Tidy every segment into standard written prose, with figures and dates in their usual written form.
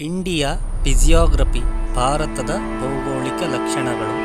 India ಫಿಸಿಯೋಗ್ರಫಿ ಭಾರತದ ಭೌಗೋಳಿಕ ಲಕ್ಷಣಗಳು.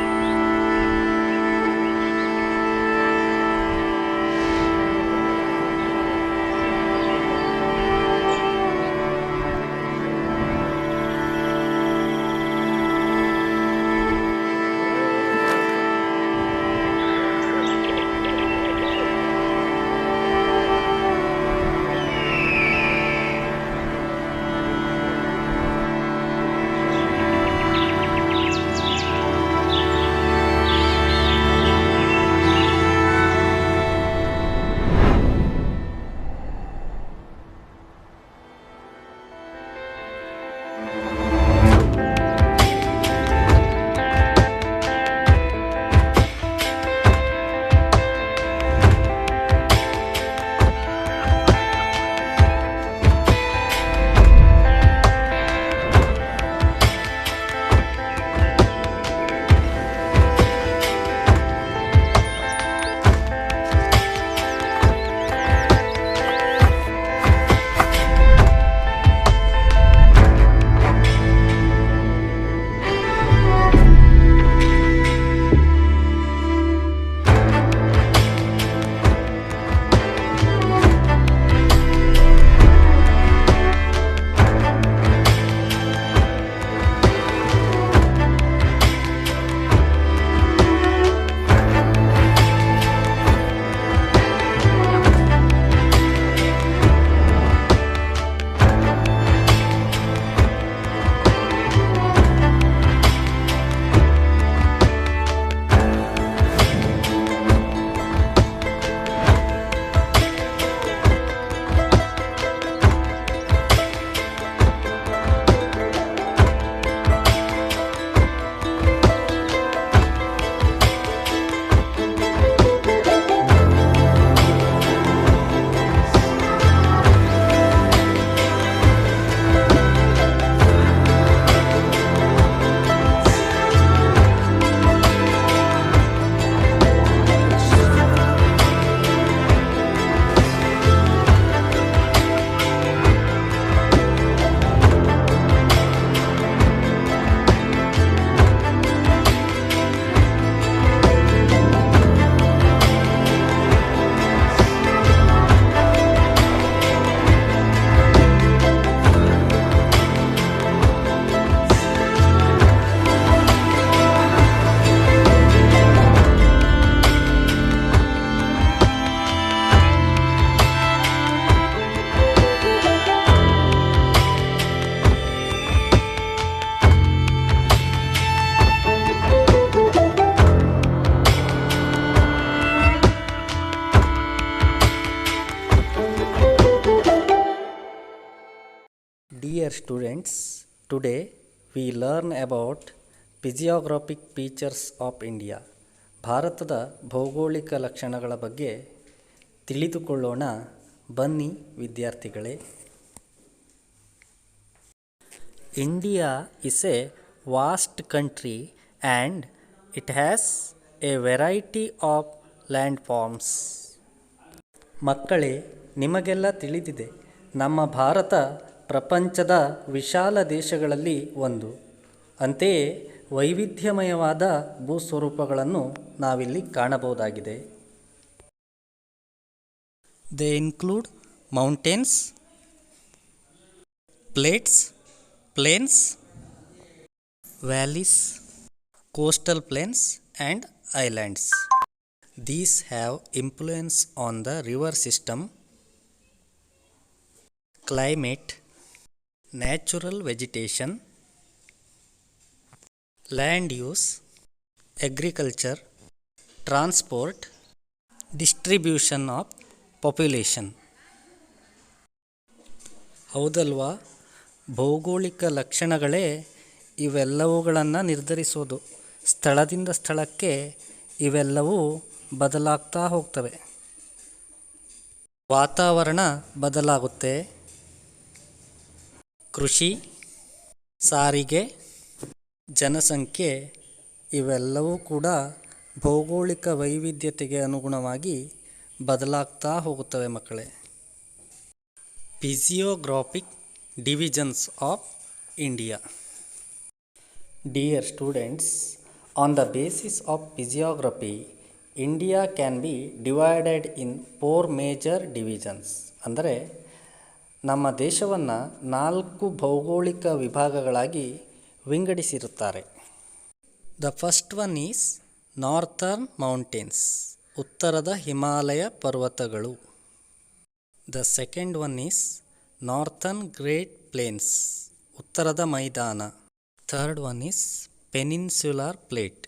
Dear students, today we learn about physiographic features of India. ಭಾರತದ ಭೌಗೋಳಿಕ ಲಕ್ಷಣಗಳ ಬಗ್ಗೆ ತಿಳಿದುಕೊಳ್ಳೋಣ ಬನ್ನಿ ವಿದ್ಯಾರ್ಥಿಗಳೇ. India is a vast country and it has a variety of landforms. ಮಕ್ಕಳೇ, ನಿಮಗೆಲ್ಲ ತಿಳಿದಿದೆ, ನಮ್ಮ ಭಾರತ ಪ್ರಪಂಚದ ವಿಶಾಲ ದೇಶಗಳಲ್ಲಿ ಒಂದು. ಅಂತೆಯೇ ವೈವಿಧ್ಯಮಯವಾದ ಭೂಸ್ವರೂಪಗಳನ್ನು ನಾವಿಲ್ಲಿ ಕಾಣಬಹುದಾಗಿದೆ. They include mountains, plates, plains, valleys, coastal plains and islands. These have influence on the river system, climate, natural vegetation, land use, agriculture, transport, distribution of population. ಹೌದಲ್ವಾ? ಭೌಗೋಳಿಕ ಲಕ್ಷಣಗಳೇ ಇವೆಲ್ಲವುಗಳನ್ನು ನಿರ್ಧರಿಸೋದು. ಸ್ಥಳದಿಂದ ಸ್ಥಳಕ್ಕೆ ಇವೆಲ್ಲವೂ ಬದಲಾಗ್ತಾ ಹೋಗ್ತವೆ. ವಾತಾವರಣ ಬದಲಾಗುತ್ತೆ. ಕೃಷಿ, ಸಾರಿಗೆ, ಜನಸಂಖ್ಯೆ ಇವೆಲ್ಲವೂ ಕೂಡ ಭೌಗೋಳಿಕ ವೈವಿಧ್ಯತೆಗೆ ಅನುಗುಣವಾಗಿ ಬದಲಾಗ್ತಾ ಹೋಗುತ್ತವೆ ಮಕ್ಕಳೇ. Physiographic divisions of India. Dear students, on the basis of physiography, India can be divided in 4 major divisions. ಅಂದರೆ ನಮ್ಮ ದೇಶವನ್ನು 4 ಭೌಗೋಳಿಕ ವಿಭಾಗಗಳಾಗಿ ವಿಂಗಡಿಸಿರುತ್ತಾರೆ. The first one is northern mountains, ಉತ್ತರದ ಹಿಮಾಲಯ ಪರ್ವತಗಳು. The second one is northern great plains, ಉತ್ತರದ ಮೈದಾನ. Third one is peninsular plate,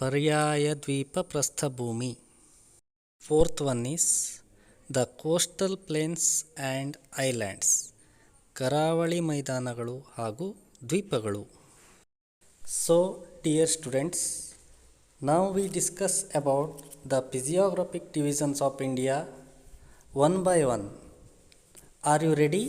ಪರ್ಯಾಯ ದ್ವೀಪ ಪ್ರಸ್ಥಭೂಮಿ. Fourth one is the coastal plains and islands, ಕರಾವಳಿ ಮೈದಾನಗಳು ಹಾಗೂ ದ್ವೀಪಗಳು. So dear students, now we discuss about the physiographic divisions of India one by one. Are you ready?